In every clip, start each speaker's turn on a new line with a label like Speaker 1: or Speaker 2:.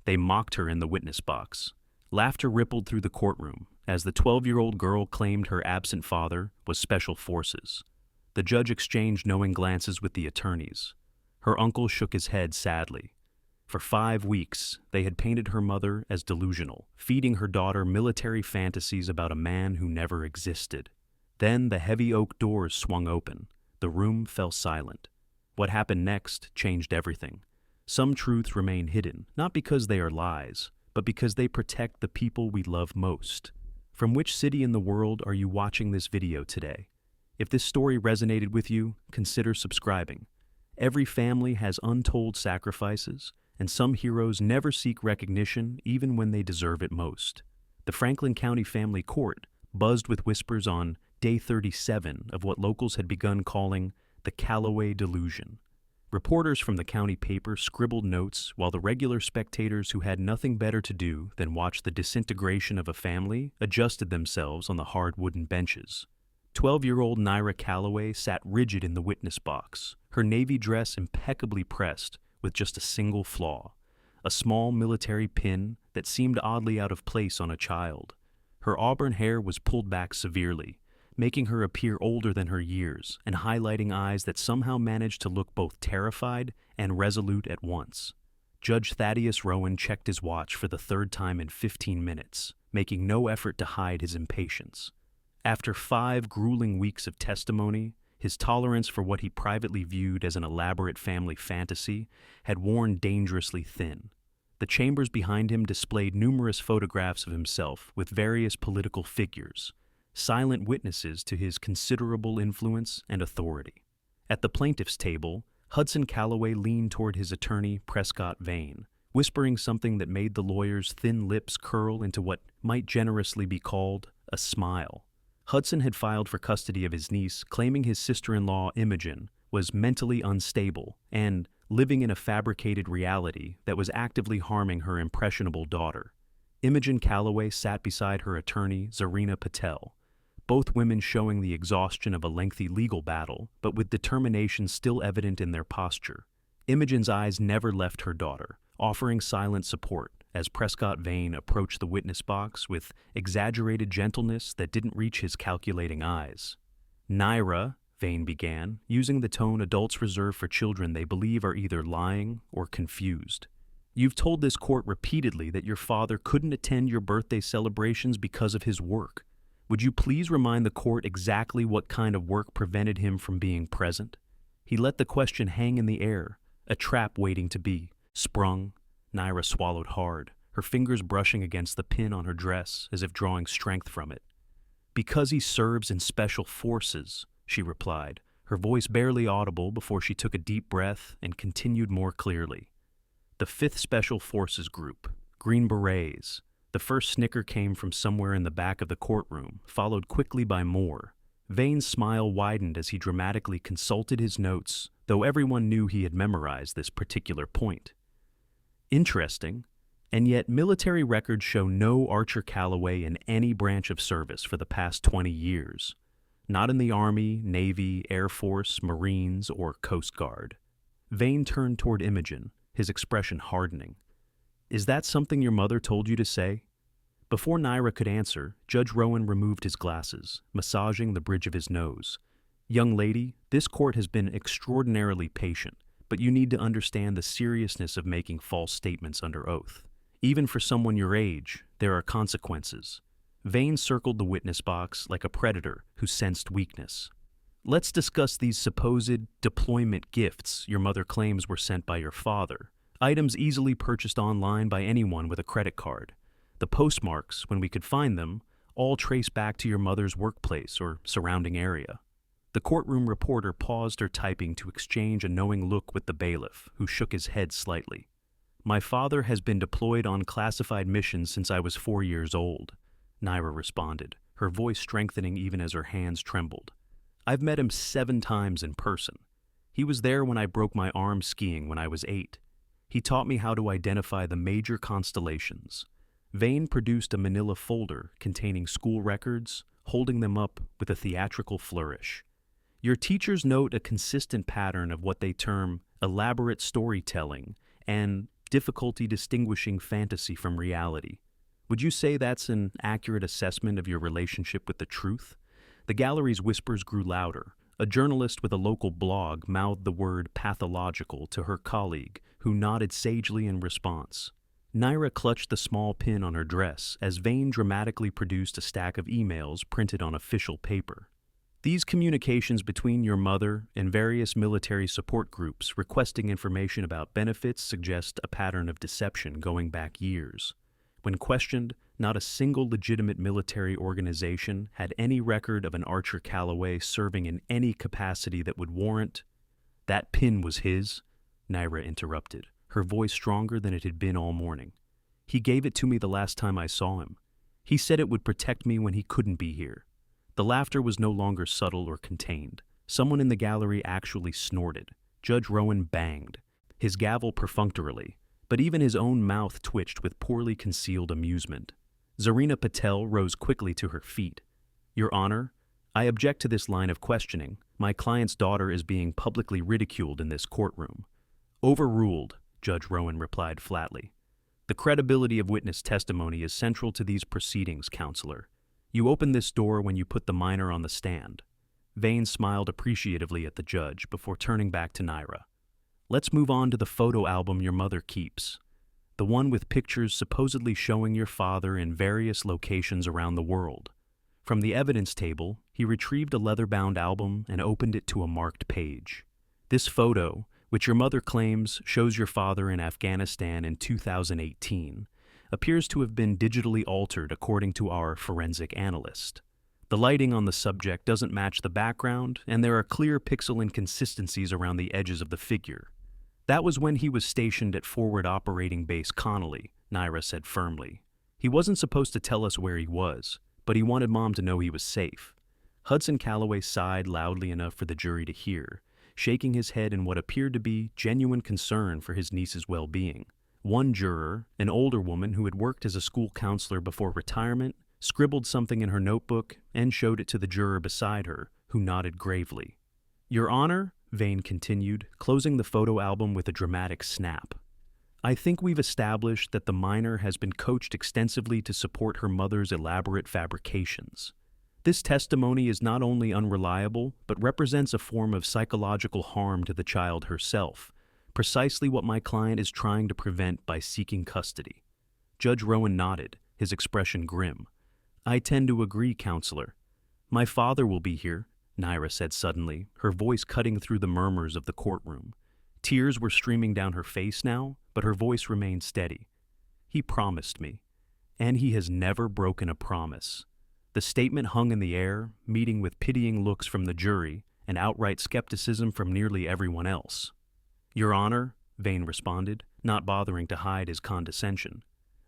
Speaker 1: They mocked her in the witness box. Laughter rippled through the courtroom as the 12-year-old girl claimed her absent father was Special Forces. The judge exchanged knowing glances with the attorneys. Her uncle shook his head sadly. For 5 weeks, they had painted her mother as delusional, feeding her daughter military fantasies about a man who never existed. Then the heavy oak doors swung open. The room fell silent. What happened next changed everything. Some truths remain hidden, not because they are lies, but because they protect the people we love most. From which city in the world are you watching this video today? If this story resonated with you, consider subscribing. Every family has untold sacrifices, and some heroes never seek recognition even when they deserve it most. The Franklin County Family Court buzzed with whispers on day 37 of what locals had begun calling the Callaway Delusion. Reporters from the county paper scribbled notes while the regular spectators who had nothing better to do than watch the disintegration of a family adjusted themselves on the hard wooden benches. 12-year-old Naira Callaway sat rigid in the witness box, her navy dress impeccably pressed with just a single flaw, a small military pin that seemed oddly out of place on a child. Her auburn hair was pulled back severely, making her appear older than her years and highlighting eyes that somehow managed to look both terrified and resolute at once. Judge Thaddeus Rowan checked his watch for the third time in 15 minutes, making no effort to hide his impatience. After 5 grueling weeks of testimony, his tolerance for what he privately viewed as an elaborate family fantasy had worn dangerously thin. The chambers behind him displayed numerous photographs of himself with various political figures, silent witnesses to his considerable influence and authority. At the plaintiff's table, Hudson Callaway leaned toward his attorney, Prescott Vane, whispering something that made the lawyer's thin lips curl into what might generously be called a smile. Hudson had filed for custody of his niece, claiming his sister-in-law, Imogen, was mentally unstable and living in a fabricated reality that was actively harming her impressionable daughter. Imogen Callaway sat beside her attorney, Zarina Patel, both women showing the exhaustion of a lengthy legal battle, but with determination still evident in their posture. Imogen's eyes never left her daughter, offering silent support as Prescott Vane approached the witness box with exaggerated gentleness that didn't reach his calculating eyes. "Naira," Vane began, using the tone adults reserve for children they believe are either lying or confused. "You've told this court repeatedly that your father couldn't attend your birthday celebrations because of his work. Would you please remind the court exactly what kind of work prevented him from being present?" He let the question hang in the air, a trap waiting to be sprung. Naira swallowed hard, her fingers brushing against the pin on her dress as if drawing strength from it. "Because he serves in Special Forces," she replied, her voice barely audible before she took a deep breath and continued more clearly. "The 5th Special Forces Group, Green Berets." The first snicker came from somewhere in the back of the courtroom, followed quickly by more. Vane's smile widened as he dramatically consulted his notes, though everyone knew he had memorized this particular point. "Interesting. And yet military records show no Archer Callaway in any branch of service for the past 20 years. Not in the Army, Navy, Air Force, Marines, or Coast Guard." Vane turned toward Imogen, his expression hardening. "Is that something your mother told you to say?" Before Naira could answer, Judge Rowan removed his glasses, massaging the bridge of his nose. "Young lady, this court has been extraordinarily patient, but you need to understand the seriousness of making false statements under oath. Even for someone your age, there are consequences." Vane circled the witness box like a predator who sensed weakness. "Let's discuss these supposed deployment gifts your mother claims were sent by your father, items easily purchased online by anyone with a credit card. The postmarks, when we could find them, all trace back to your mother's workplace or surrounding area." The courtroom reporter paused her typing to exchange a knowing look with the bailiff, who shook his head slightly. "My father has been deployed on classified missions since I was 4 years old," Naira responded, her voice strengthening even as her hands trembled. "I've met him 7 times in person. He was there when I broke my arm skiing when I was 8. He taught me how to identify the major constellations." Vane produced a manila folder containing school records, holding them up with a theatrical flourish. "Your teachers note a consistent pattern of what they term elaborate storytelling and difficulty distinguishing fantasy from reality. Would you say that's an accurate assessment of your relationship with the truth? The gallery's whispers grew louder. A journalist with a local blog mouthed the word pathological to her colleague, who nodded sagely in response. Naira clutched the small pin on her dress as Vane dramatically produced a stack of emails printed on official paper. These communications between your mother and various military support groups requesting information about benefits suggest a pattern of deception going back years. When questioned, not a single legitimate military organization had any record of an Archer Calloway serving in any capacity that would warrant— "That pin was his," Naira interrupted, her voice stronger than it had been all morning. "He gave it to me the last time I saw him. He said it would protect me when he couldn't be here." The laughter was no longer subtle or contained. Someone in the gallery actually snorted. Judge Rowan banged, his gavel perfunctorily, but even his own mouth twitched with poorly concealed amusement. Zarina Patel rose quickly to her feet. "Your Honor, I object to this line of questioning. My client's daughter is being publicly ridiculed in this courtroom." "Overruled," Judge Rowan replied flatly. "The credibility of witness testimony is central to these proceedings, Counselor. You opened this door when you put the minor on the stand." Vane smiled appreciatively at the judge before turning back to Naira. "Let's move on to the photo album your mother keeps. The one with pictures supposedly showing your father in various locations around the world." From the evidence table, he retrieved a leather-bound album and opened it to a marked page. "This photo, which your mother claims shows your father in Afghanistan in 2018, appears to have been digitally altered according to our forensic analyst. The lighting on the subject doesn't match the background, and there are clear pixel inconsistencies around the edges of the figure. That was when he was stationed at Forward Operating Base Connolly," Naira said firmly. "He wasn't supposed to tell us where he was, but he wanted Mom to know he was safe." Hudson Calloway sighed loudly enough for the jury to hear, shaking his head in what appeared to be genuine concern for his niece's well-being. One juror, an older woman who had worked as a school counselor before retirement, scribbled something in her notebook and showed it to the juror beside her, who nodded gravely. "Your Honor," Vane continued, closing the photo album with a dramatic snap, "I think we've established that the minor has been coached extensively to support her mother's elaborate fabrications. This testimony is not only unreliable, but represents a form of psychological harm to the child herself, precisely what my client is trying to prevent by seeking custody." Judge Rowan nodded, his expression grim. "I tend to agree, Counselor. My father will be here," Naira said suddenly, her voice cutting through the murmurs of the courtroom. Tears were streaming down her face now, but her voice remained steady. "He promised me, and he has never broken a promise." The statement hung in the air, meeting with pitying looks from the jury and outright skepticism from nearly everyone else. "Your Honor," Vane responded, not bothering to hide his condescension,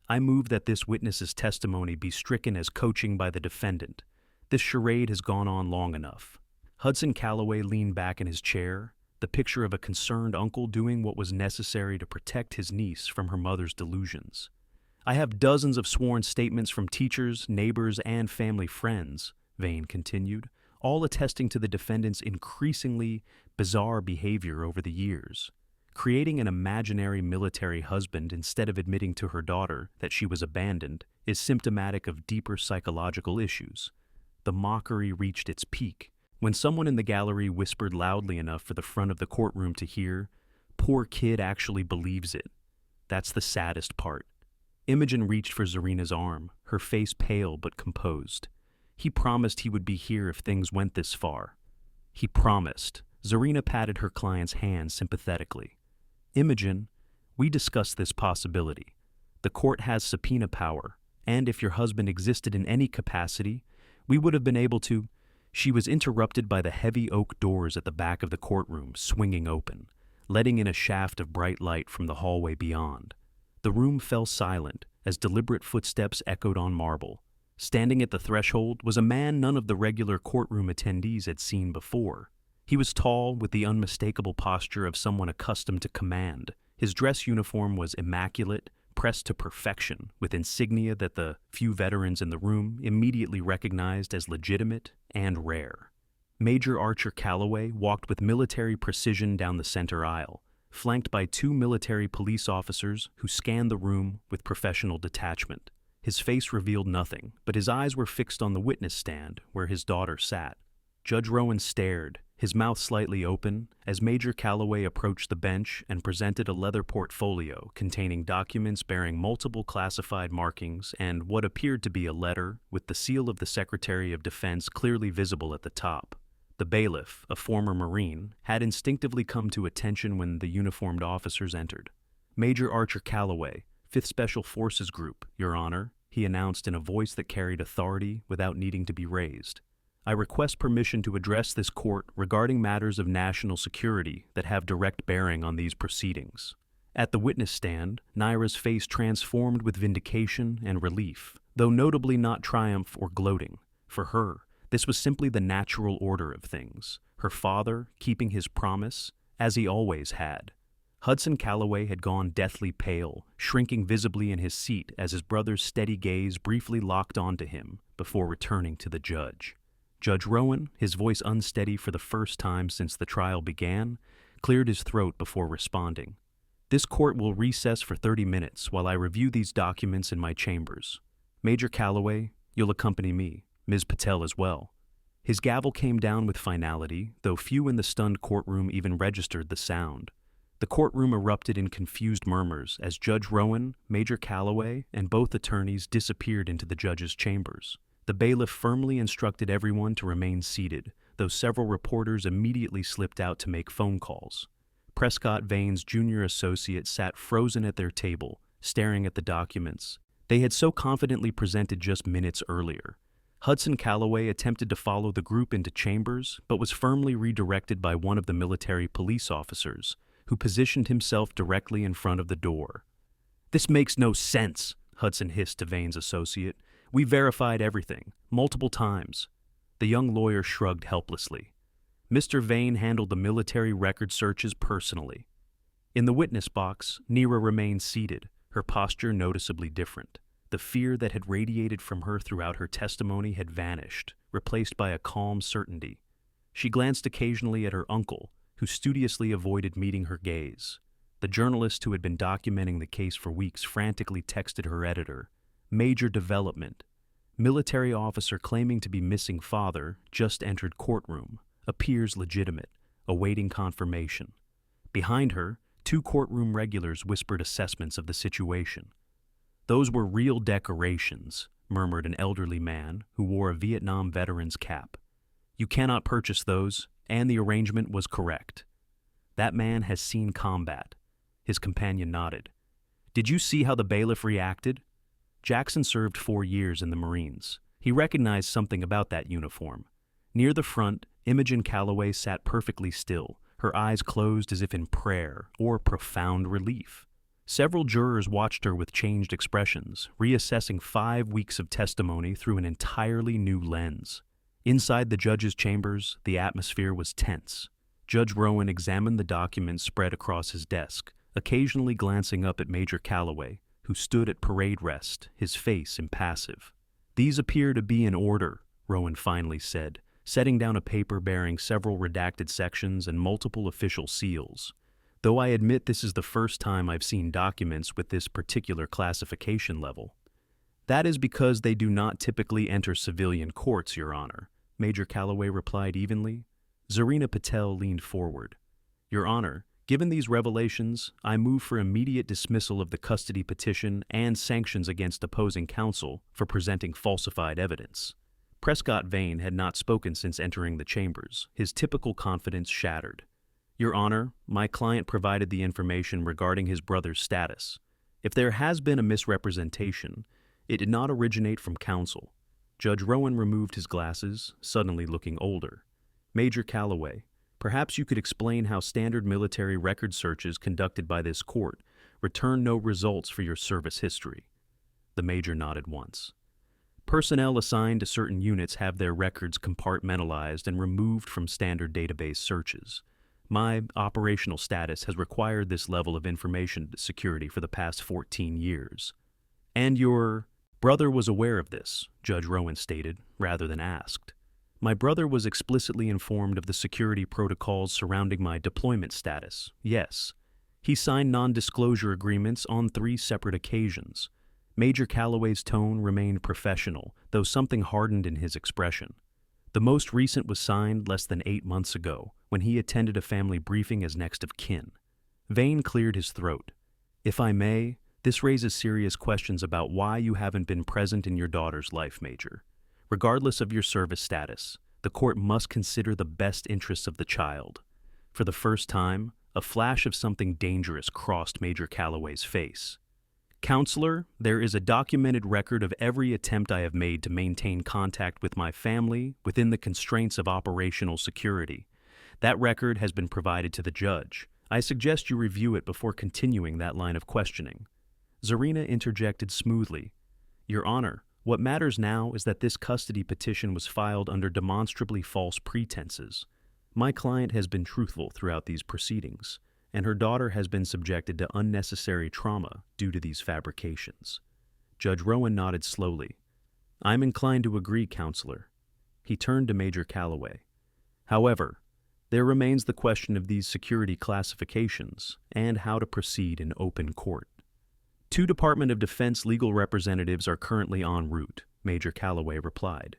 Speaker 1: "I move that this witness's testimony be stricken as coaching by the defendant. This charade has gone on long enough." Hudson Calloway leaned back in his chair, the picture of a concerned uncle doing what was necessary to protect his niece from her mother's delusions. "I have dozens of sworn statements from teachers, neighbors, and family friends," Vane continued, "all attesting to the defendant's increasingly bizarre behavior over the years. Creating an imaginary military husband instead of admitting to her daughter that she was abandoned is symptomatic of deeper psychological issues." The mockery reached its peak when someone in the gallery whispered loudly enough for the front of the courtroom to hear, "Poor kid actually believes it. That's the saddest part." Imogen reached for Zarina's arm, her face pale but composed. "He promised he would be here if things went this far." "He promised." Zarina patted her client's hand sympathetically. "Imogen, we discussed this possibility. The court has subpoena power, and if your husband existed in any capacity, we would have been able to—" She was interrupted by the heavy oak doors at the back of the courtroom swinging open, letting in a shaft of bright light from the hallway beyond. The room fell silent as deliberate footsteps echoed on marble. Standing at the threshold was a man none of the regular courtroom attendees had seen before. He was tall, with the unmistakable posture of someone accustomed to command. His dress uniform was immaculate, pressed to perfection, with insignia that the few veterans in the room immediately recognized as legitimate and rare. Major Archer Calloway walked with military precision down the center aisle, flanked by two military police officers who scanned the room with professional detachment. His face revealed nothing, but his eyes were fixed on the witness stand where his daughter sat. Judge Rowan stared, his mouth slightly open, as Major Calloway approached the bench and presented a leather portfolio containing documents bearing multiple classified markings and what appeared to be a letter with the seal of the Secretary of Defense clearly visible at the top. The bailiff, a former Marine, had instinctively come to attention when the uniformed officers entered. "Major Archer Calloway, 5th Special Forces Group, Your Honor," he announced in a voice that carried authority without needing to be raised. "I request permission to address this court regarding matters of national security that have direct bearing on these proceedings." At the witness stand, Naira's face transformed with vindication and relief, though notably not triumph or gloating. For her, this was simply the natural order of things, her father keeping his promise, as he always had. Hudson Calloway had gone deathly pale, shrinking visibly in his seat as his brother's steady gaze briefly locked onto him before returning to the judge. Judge Rowan, his voice unsteady for the first time since the trial began, cleared his throat before responding. "This court will recess for 30 minutes while I review these documents in my chambers. Major Calloway, you'll accompany me, Ms. Patel as well." His gavel came down with finality, though few in the stunned courtroom even registered the sound. The courtroom erupted in confused murmurs as Judge Rowan, Major Calloway, and both attorneys disappeared into the judge's chambers. The bailiff firmly instructed everyone to remain seated, though several reporters immediately slipped out to make phone calls. Prescott Vane's junior associate sat frozen at their table, staring at the documents they had so confidently presented just minutes earlier. Hudson Calloway attempted to follow the group into chambers, but was firmly redirected by one of the military police officers, who positioned himself directly in front of the door. "This makes no sense," Hudson hissed to Vane's associate. "We verified everything, multiple times." The young lawyer shrugged helplessly. Mr. Vane handled the military record searches personally. In the witness box, Neera remained seated, her posture noticeably different. The fear that had radiated from her throughout her testimony had vanished, replaced by a calm certainty. She glanced occasionally at her uncle, who studiously avoided meeting her gaze. The journalist who had been documenting the case for weeks frantically texted her editor, "Major development. Military officer claiming to be missing father just entered courtroom. Appears legitimate. Awaiting confirmation." Behind her, 2 courtroom regulars whispered assessments of the situation. "Those were real decorations," murmured an elderly man who wore a Vietnam veteran's cap. "You cannot purchase those, and the arrangement was correct." "That man has seen combat." His companion nodded. "Did you see how the bailiff reacted?" Jackson served 4 years in the Marines. He recognized something about that uniform. Near the front, Imogen Calloway sat perfectly still, her eyes closed as if in prayer or profound relief. Several jurors watched her with changed expressions, reassessing 5 weeks of testimony through an entirely new lens. Inside the judge's chambers, the atmosphere was tense. Judge Rowan examined the documents spread across his desk, occasionally glancing up at Major Calloway, who stood at parade rest, his face impassive. "These appear to be in order," Rowan finally said, setting down a paper bearing several redacted sections and multiple official seals. "Though I admit this is the first time I've seen documents with this particular classification level." "That is because they do not typically enter civilian courts, Your Honor," Major Calloway replied evenly. Zarina Patel leaned forward. "Your Honor, given these revelations, I move for immediate dismissal of the custody petition and sanctions against opposing counsel for presenting falsified evidence." Prescott Vane had not spoken since entering the chambers, his typical confidence shattered. "Your Honor, my client provided the information regarding his brother's status. If there has been a misrepresentation, it did not originate from counsel." Judge Rowan removed his glasses, suddenly looking older. "Major Calloway, perhaps you could explain how standard military record searches conducted by this court return no results for your service history." The major nodded once. "Personnel assigned to certain units have their records compartmentalized and removed from standard database searches. My operational status has required this level of information security for the past 14 years. And your brother was aware of this," Judge Rowan stated, rather than asked. "My brother was explicitly informed of the security protocols surrounding my deployment status, yes. He signed non-disclosure agreements on 3 separate occasions. Major Calloway's tone remained professional, though something hardened in his expression. The most recent was signed less than 8 months ago, when he attended a family briefing as next of kin. Vane cleared his throat. "If I may, this raises serious questions about why you haven't been present in your daughter's life, Major. Regardless of your service status, the court must consider the best interests of the child." For the first time, a flash of something dangerous crossed Major Calloway's face. "Counselor, there is a documented record of every attempt I have made to maintain contact with my family within the constraints of operational security. That record has been provided to the judge. I suggest you review it before continuing that line of questioning." Zarina interjected smoothly. "Your Honor, what matters now is that this custody petition was filed under demonstrably false pretenses. My client has been truthful throughout these proceedings, and her daughter has been subjected to unnecessary trauma due to these fabrications." Judge Rowan nodded slowly. "I'm inclined to agree, Counselor." He turned to Major Calloway. "However, there remains the question of these security classifications and how to proceed in open court." "2 Department of Defense legal representatives are currently en route," Major Calloway replied.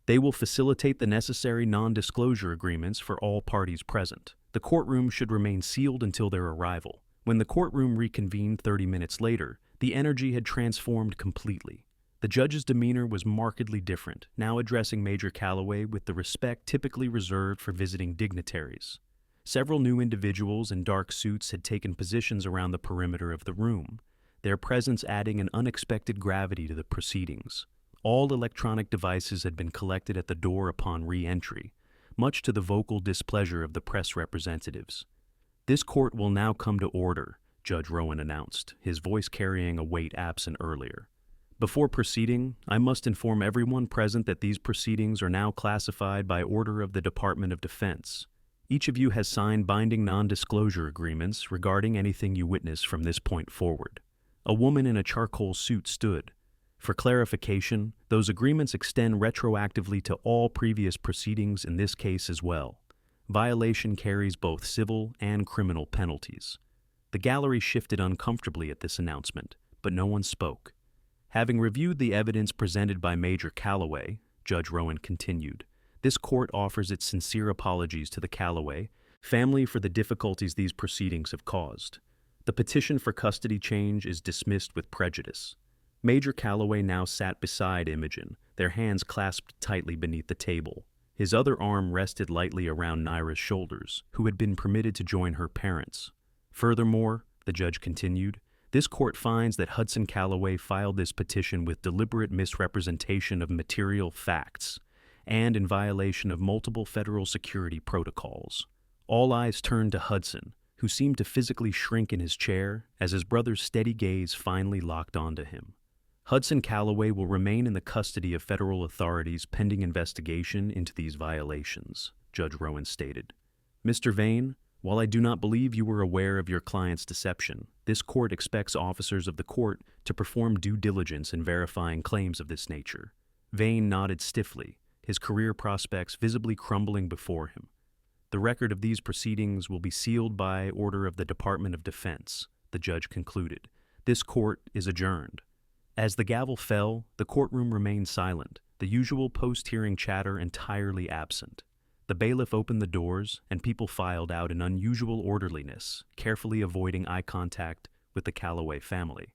Speaker 1: "They will facilitate the necessary non-disclosure agreements for all parties present. The courtroom should remain sealed until their arrival." When the courtroom reconvened 30 minutes later, the energy had transformed completely. The judge's demeanor was markedly different, now addressing Major Calloway with the respect typically reserved for visiting dignitaries. Several new individuals in dark suits had taken positions around the perimeter of the room, their presence adding an unexpected gravity to the proceedings. All electronic devices had been collected at the door upon re-entry, much to the vocal displeasure of the press representatives. "This court will now come to order," Judge Rowan announced, his voice carrying a weight absent earlier. "Before proceeding, I must inform everyone present that these proceedings are now classified by order of the Department of Defense. Each of you has signed binding non-disclosure agreements regarding anything you witness from this point forward." A woman in a charcoal suit stood. "For clarification, those agreements extend retroactively to all previous proceedings in this case as well. Violation carries both civil and criminal penalties." The gallery shifted uncomfortably at this announcement, but no one spoke. "Having reviewed the evidence presented by Major Calloway," Judge Rowan continued, "this court offers its sincere apologies to the Calloway family for the difficulties these proceedings have caused. The petition for custody change is dismissed with prejudice." Major Calloway now sat beside Imogen, their hands clasped tightly beneath the table. His other arm rested lightly around Naira's shoulders, who had been permitted to join her parents. "Furthermore," the judge continued, "this court finds that Hudson Calloway filed this petition with deliberate misrepresentation of material facts and in violation of multiple federal security protocols." All eyes turned to Hudson, who seemed to physically shrink in his chair as his brother's steady gaze finally locked onto him. "Hudson Calloway will remain in the custody of federal authorities pending investigation into these violations," Judge Rowan stated. "Mr. Vane, while I do not believe you were aware of your client's deception, this court expects officers of the court to perform due diligence in verifying claims of this nature." Vane nodded stiffly, his career prospects visibly crumbling before him. "The record of these proceedings will be sealed by order of the Department of Defense," the judge concluded. "This court is adjourned." As the gavel fell, the courtroom remained silent, the usual post-hearing chatter entirely absent. The bailiff opened the doors, and people filed out in unusual orderliness, carefully avoiding eye contact with the Calloway family.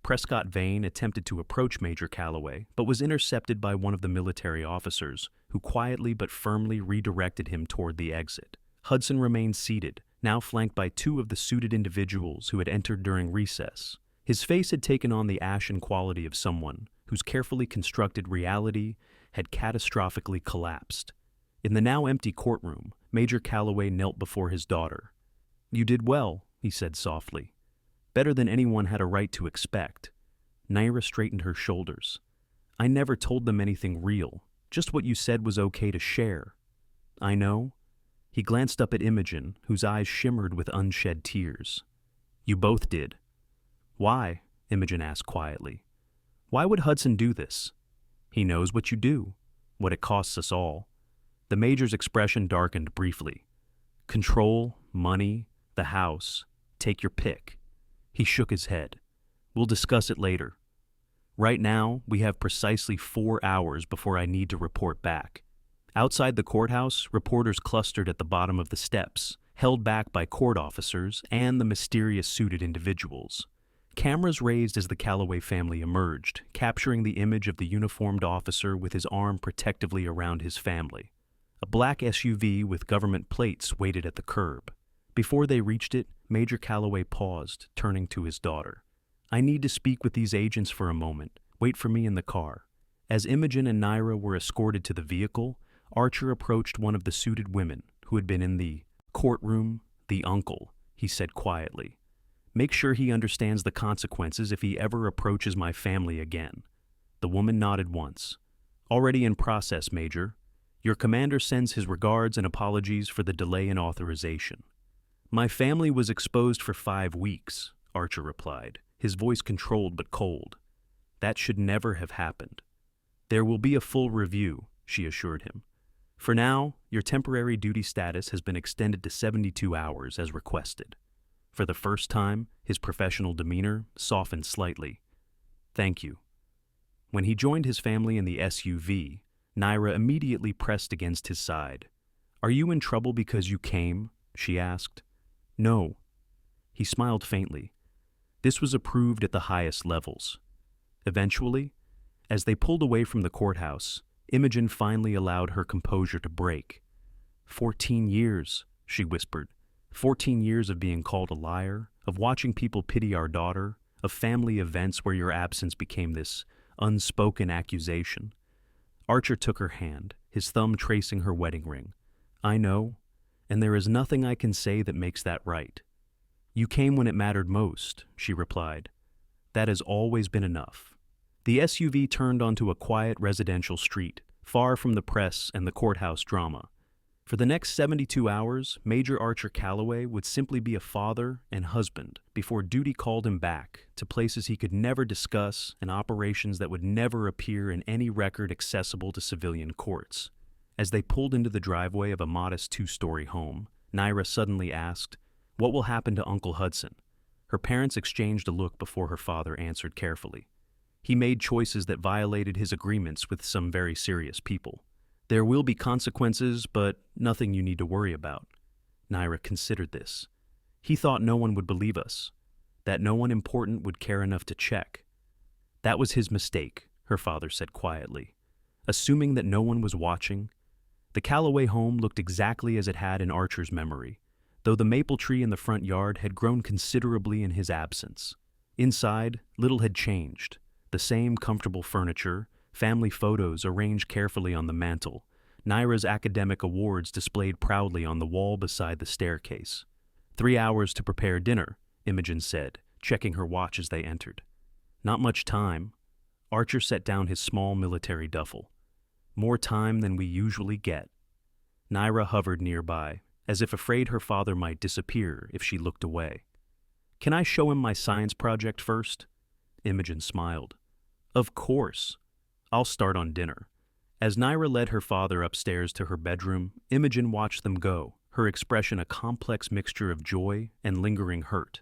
Speaker 1: Prescott Vane attempted to approach Major Calloway, but was intercepted by one of the military officers, who quietly but firmly redirected him toward the exit. Hudson remained seated, now flanked by 2 of the suited individuals who had entered during recess. His face had taken on the ashen quality of someone whose carefully constructed reality had catastrophically collapsed. In the now empty courtroom, Major Calloway knelt before his daughter. "You did well," he said softly. "Better than anyone had a right to expect." Naira straightened her shoulders. "I never told them anything real, just what you said was okay to share." "I know." He glanced up at Imogen, whose eyes shimmered with unshed tears. "You both did." "Why?" Imogen asked quietly. "Why would Hudson do this?" "He knows what you do, what it costs us all." The Major's expression darkened briefly. "Control, money, the house, Take your pick. He shook his head. We'll discuss it later. Right now, we have precisely 4 hours before I need to report back. Outside the courthouse, reporters clustered at the bottom of the steps, held back by court officers and the mysterious suited individuals. Cameras raised as the Calloway family emerged, capturing the image of the uniformed officer with his arm protectively around his family. A black SUV with government plates waited at the curb. Before they reached it, Major Calloway paused, turning to his daughter. I need to speak with these agents for a moment. Wait for me in the car. As Imogen and Naira were escorted to the vehicle, Archer approached one of the suited women who had been in the courtroom, the uncle, he said quietly. Make sure he understands the consequences if he ever approaches my family again. The woman nodded once. Already in process, Major. Your commander sends his regards and apologies for the delay in authorization. My family was exposed for 5 weeks, Archer replied, his voice controlled but cold. That should never have happened. There will be a full review, she assured him. For now, your temporary duty status has been extended to 72 hours as requested. For the first time, his professional demeanor softened slightly. Thank you. When he joined his family in the SUV, Naira immediately pressed against his side. Are you in trouble because you came? She asked. No. He smiled faintly. This was approved at the highest levels. Eventually, as they pulled away from the courthouse, Imogen finally allowed her composure to break. 14 years, she whispered. 14 years of being called a liar, of watching people pity our daughter, of family events where your absence became this unspoken accusation. Archer took her hand, his thumb tracing her wedding ring. I know, and there is nothing I can say that makes that right. You came when it mattered most, she replied. That has always been enough. The SUV turned onto a quiet residential street, far from the press and the courthouse drama. For the next 72 hours, Major Archer Calloway would simply be a father and husband before duty called him back to places he could never discuss and operations that would never appear in any record accessible to civilian courts. As they pulled into the driveway of a modest 2-story home, Naira suddenly asked, What will happen to Uncle Hudson? Her parents exchanged a look before her father answered carefully. He made choices that violated his agreements with some very serious people. There will be consequences, but nothing you need to worry about. Naira considered this. He thought no one would believe us, that no one important would care enough to check. That was his mistake, her father said quietly. Assuming that no one was watching, the Calloway home looked exactly as it had in Archer's memory, though the maple tree in the front yard had grown considerably in his absence. Inside, little had changed. The same comfortable furniture, family photos arranged carefully on the mantel, Naira's academic awards displayed proudly on the wall beside the staircase. 3 hours to prepare dinner, Imogen said, checking her watch as they entered. Not much time. Archer set down his small military duffel. More time than we usually get. Naira hovered nearby, as if afraid her father might disappear if she looked away. Can I show him my science project first? Imogen smiled. Of course. I'll start on dinner. As Naira led her father upstairs to her bedroom, Imogen watched them go, her expression a complex mixture of joy and lingering hurt.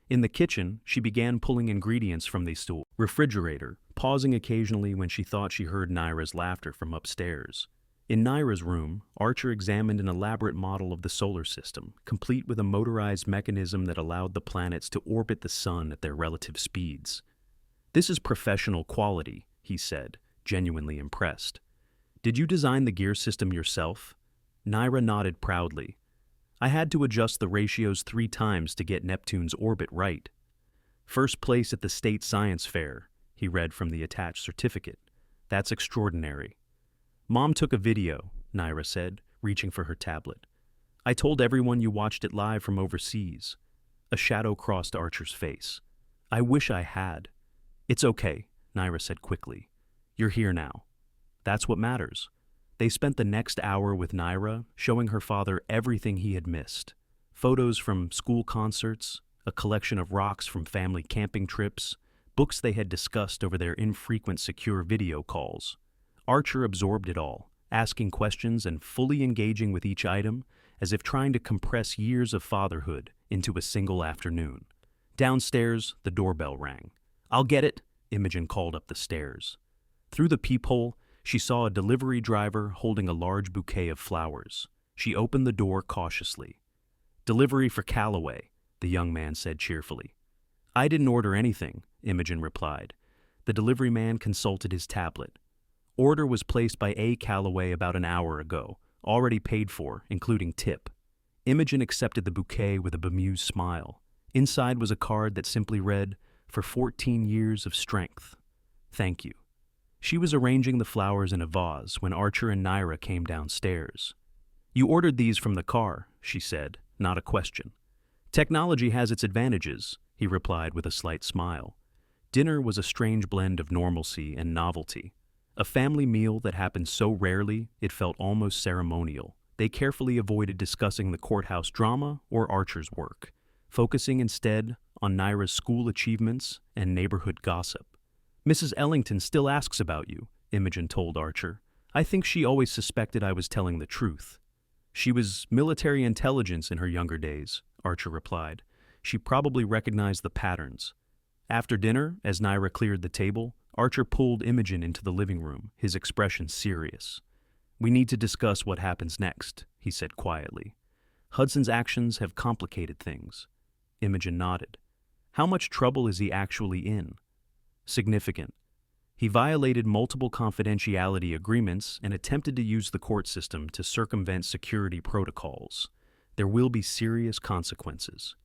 Speaker 1: In the kitchen, she began pulling ingredients from the refrigerator, pausing occasionally when she thought she heard Naira's laughter from upstairs. In Naira's room, Archer examined an elaborate model of the solar system, complete with a motorized mechanism that allowed the planets to orbit the sun at their relative speeds. This is professional quality, he said, genuinely impressed. Did you design the gear system yourself? Naira nodded proudly. I had to adjust the ratios 3 times to get Neptune's orbit right. First place at the state science fair, he read from the attached certificate. That's extraordinary. Mom took a video, Naira said, reaching for her tablet. I told everyone you watched it live from overseas. A shadow crossed Archer's face. I wish I had. It's okay, Naira said quickly. You're here now. That's what matters. They spent the next hour with Naira, showing her father everything he had missed. Photos from school concerts, a collection of rocks from family camping trips, books they had discussed over their infrequent secure video calls. Archer absorbed it all, asking questions and fully engaging with each item, as if trying to compress years of fatherhood into a single afternoon. Downstairs, the doorbell rang. "I'll get it," Imogen called up the stairs. Through the peephole, she saw a delivery driver holding a large bouquet of flowers. She opened the door cautiously. "Delivery for Calloway," the young man said cheerfully. "I didn't order anything," Imogen replied. The delivery man consulted his tablet. "Order was placed by A. Calloway about an hour ago, already paid for, including tip." Imogen accepted the bouquet with a bemused smile. Inside was a card that simply read, "For 14 years of strength. Thank you." She was arranging the flowers in a vase when Archer and Naira came downstairs. "You ordered these from the car," she said, not a question. "Technology has its advantages," he replied with a slight smile. Dinner was a strange blend of normalcy and novelty. A family meal that happened so rarely it felt almost ceremonial. They carefully avoided discussing the courthouse drama or Archer's work, focusing instead on Naira's school achievements and neighborhood gossip. "Mrs. Ellington still asks about you," Imogen told Archer. "I think she always suspected I was telling the truth." "She was military intelligence in her younger days," Archer replied. "She probably recognized the patterns." After dinner, as Naira cleared the table, Archer pulled Imogen into the living room, his expression serious. "We need to discuss what happens next," he said quietly. "Hudson's actions have complicated things." Imogen nodded. "How much trouble is he actually in?" "Significant. He violated multiple confidentiality agreements and attempted to use the court system to circumvent security protocols. There will be serious consequences."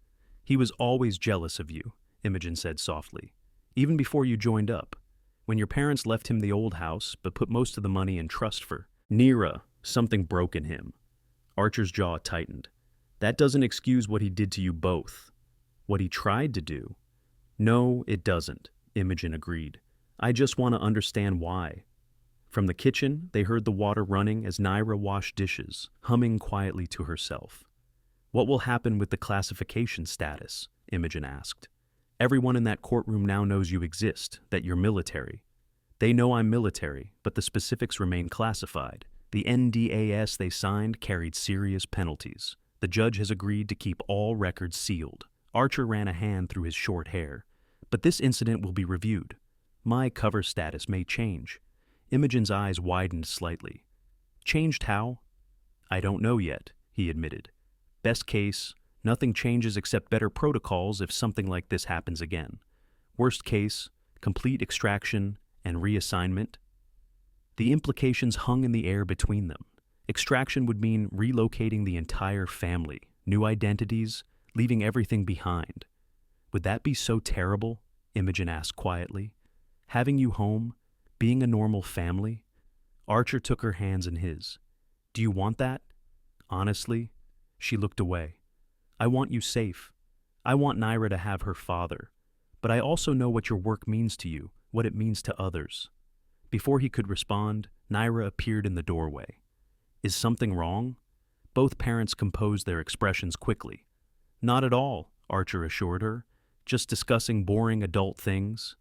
Speaker 1: "He was always jealous of you," Imogen said softly. "Even before you joined up. When your parents left him the old house, but put most of the money in trust for Naira, something broke in him." Archer's jaw tightened. "That doesn't excuse what he did to you both." "What he tried to do?" "No, it doesn't," Imogen agreed. "I just want to understand why." From the kitchen, they heard the water running as Naira washed dishes, humming quietly to herself. "What will happen with the classification status?" Imogen asked. "Everyone in that courtroom now knows you exist, that you're military." "They know I'm military, but the specifics remain classified. The NDAS they signed carried serious penalties. The judge has agreed to keep all records sealed." Archer ran a hand through his short hair. "But this incident will be reviewed. My cover status may change." Imogen's eyes widened slightly. "Changed how?" "I don't know yet," he admitted. "Best case, nothing changes except better protocols if something like this happens again. Worst case, complete extraction and reassignment." The implications hung in the air between them. Extraction would mean relocating the entire family, new identities, leaving everything behind. "Would that be so terrible?" Imogen asked quietly. "Having you home, being a normal family?" Archer took her hands in his. "Do you want that?" "Honestly," she looked away. "I want you safe. I want Naira to have her father. But I also know what your work means to you, what it means to others." Before he could respond, Naira appeared in the doorway. "Is something wrong?" Both parents composed their expressions quickly. "Not at all," Archer assured her. "Just discussing boring adult things."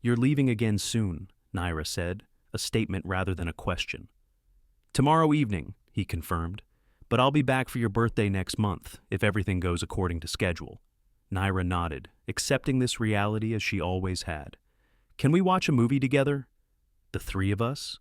Speaker 1: "You're leaving again soon," Naira said, a statement rather than a question. "Tomorrow evening," he confirmed. "But I'll be back for your birthday next month, if everything goes according to schedule." Naira nodded, accepting this reality as she always had. "Can we watch a movie together?" "The three of us?"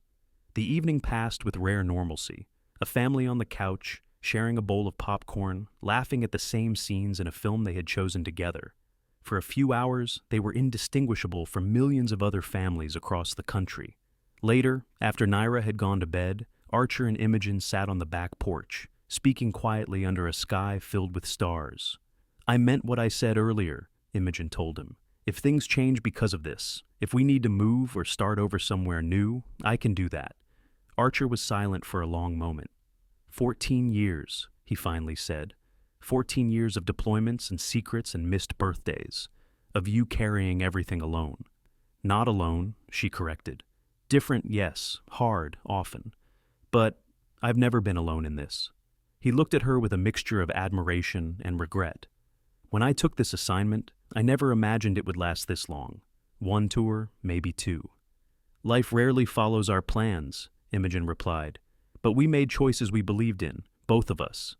Speaker 1: The evening passed with rare normalcy. A family on the couch, sharing a bowl of popcorn, laughing at the same scenes in a film they had chosen together. For a few hours, they were indistinguishable from millions of other families across the country. Later, after Naira had gone to bed, Archer and Imogen sat on the back porch, speaking quietly under a sky filled with stars. "I meant what I said earlier," Imogen told him. "If things change because of this, if we need to move or start over somewhere new, I can do that." Archer was silent for a long moment. 14 years, he finally said. 14 years of deployments and secrets and missed birthdays. Of you carrying everything alone. "Not alone," she corrected. "Different, yes. Hard, often. But I've never been alone in this." He looked at her with a mixture of admiration and regret. "When I took this assignment, I never imagined it would last this long. One tour, maybe two." "Life rarely follows our plans," Imogen replied. "But we made choices we believed in, both of us."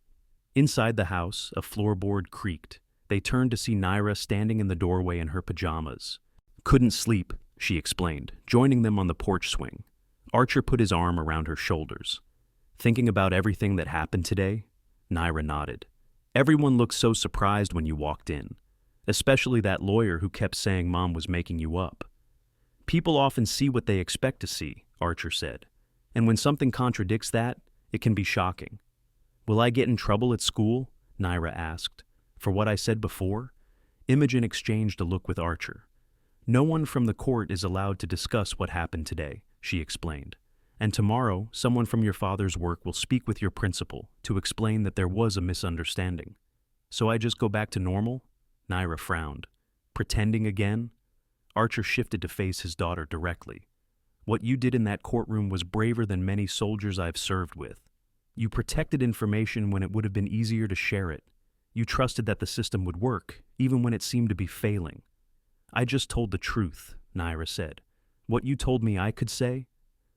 Speaker 1: Inside the house, a floorboard creaked. They turned to see Naira standing in the doorway in her pajamas. Couldn't sleep, she explained, joining them on the porch swing. Archer put his arm around her shoulders. Thinking about everything that happened today? Naira nodded. Everyone looked so surprised when you walked in, especially that lawyer who kept saying Mom was making you up. People often see what they expect to see, Archer said, and when something contradicts that, it can be shocking. Will I get in trouble at school? Naira asked. For what I said before? Imogen exchanged a look with Archer. No one from the court is allowed to discuss what happened today, she explained. And tomorrow, someone from your father's work will speak with your principal to explain that there was a misunderstanding. So I just go back to normal? Naira frowned. Pretending again? Archer shifted to face his daughter directly. What you did in that courtroom was braver than many soldiers I've served with. You protected information when it would have been easier to share it. You trusted that the system would work, even when it seemed to be failing. I just told the truth, Naira said. What you told me I could say?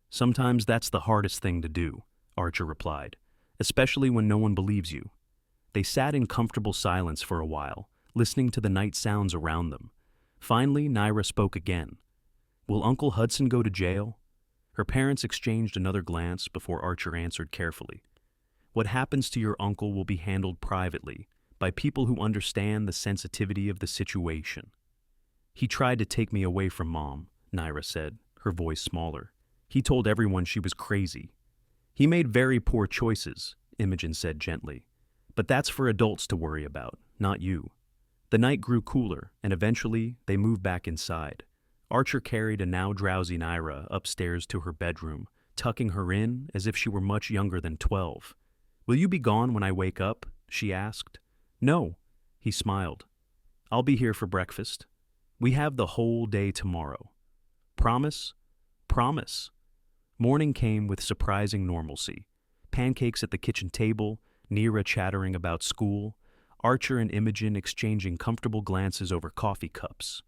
Speaker 1: Sometimes that's the hardest thing to do, Archer replied, especially when no one believes you. They sat in comfortable silence for a while, listening to the night sounds around them. Finally, Naira spoke again. Will Uncle Hudson go to jail? Her parents exchanged another glance before Archer answered carefully. What happens to your uncle will be handled privately, by people who understand the sensitivity of the situation. He tried to take me away from Mom, Naira said, her voice smaller. He told everyone she was crazy. He made very poor choices, Imogen said gently. But that's for adults to worry about, not you. The night grew cooler, and eventually they moved back inside. Archer carried a now drowsy Naira upstairs to her bedroom, tucking her in as if she were much younger than 12. Will you be gone when I wake up? She asked. No, he smiled. I'll be here for breakfast. We have the whole day tomorrow. Promise? Promise. Morning came with surprising normalcy. Pancakes at the kitchen table, Naira chattering about school, Archer and Imogen exchanging comfortable glances over coffee cups.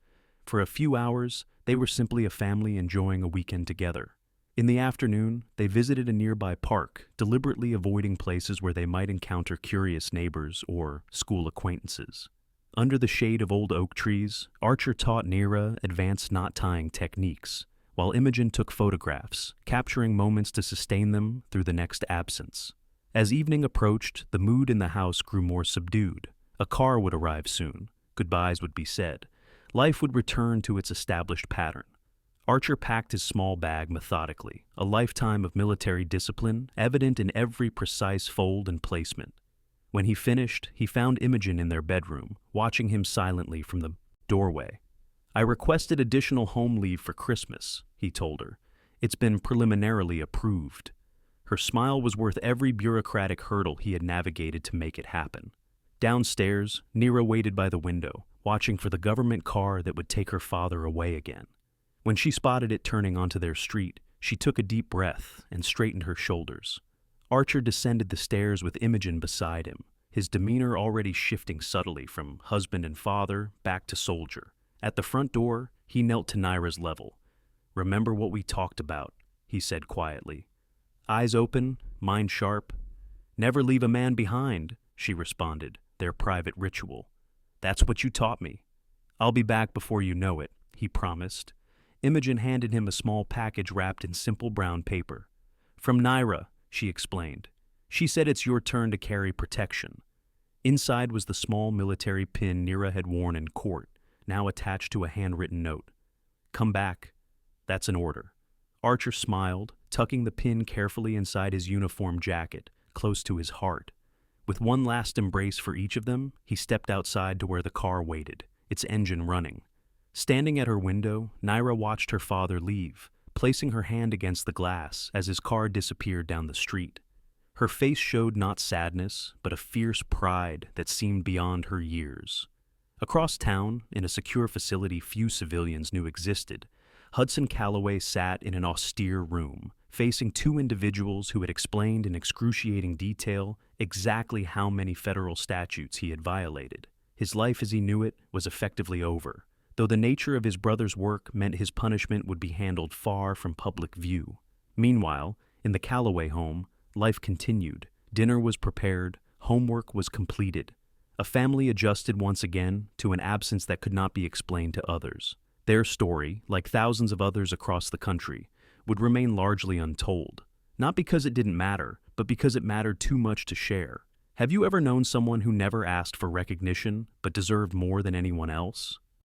Speaker 1: For a few hours, they were simply a family enjoying a weekend together. In the afternoon, they visited a nearby park, deliberately avoiding places where they might encounter curious neighbors or school acquaintances. Under the shade of old oak trees, Archer taught Naira advanced knot-tying techniques, while Imogen took photographs, capturing moments to sustain them through the next absence. As evening approached, the mood in the house grew more subdued. A car would arrive soon. Goodbyes would be said. Life would return to its established pattern. Archer packed his small bag methodically, a lifetime of military discipline evident in every precise fold and placement. When he finished, he found Imogen in their bedroom, watching him silently from the doorway. I requested additional home leave for Christmas, he told her. It's been preliminarily approved. Her smile was worth every bureaucratic hurdle he had navigated to make it happen. Downstairs, Naira waited by the window, watching for the government car that would take her father away again. When she spotted it turning onto their street, she took a deep breath and straightened her shoulders. Archer descended the stairs with Imogen beside him, his demeanor already shifting subtly from husband and father back to soldier. At the front door, he knelt to Naira's level. Remember what we talked about, he said quietly. Eyes open, mind sharp. Never leave a man behind, she responded, their private ritual. That's what you taught me. I'll be back before you know it, he promised. Imogen handed him a small package wrapped in simple brown paper. From Naira, she explained. She said it's your turn to carry protection. Inside was the small military pin Naira had worn in court, now attached to a handwritten note. Come back. That's an order. Archer smiled, tucking the pin carefully inside his uniform jacket, close to his heart. With one last embrace for each of them, he stepped outside to where the car waited, its engine running. Standing at her window, Naira watched her father leave, placing her hand against the glass as his car disappeared down the street. Her face showed not sadness, but a fierce pride that seemed beyond her years. Across town, in a secure facility few civilians knew existed, Hudson Calloway sat in an austere room, facing two individuals who had explained in excruciating detail exactly how many federal statutes he had violated. His life as he knew it was effectively over, though the nature of his brother's work meant his punishment would be handled far from public view. Meanwhile, in the Calloway home, life continued. Dinner was prepared, Homework was completed. A family adjusted once again to an absence that could not be explained to others. Their story, like thousands of others across the country, would remain largely untold. Not because it didn't matter, but because it mattered too much to share. Have you ever known someone who never asked for recognition, but deserved more than anyone else?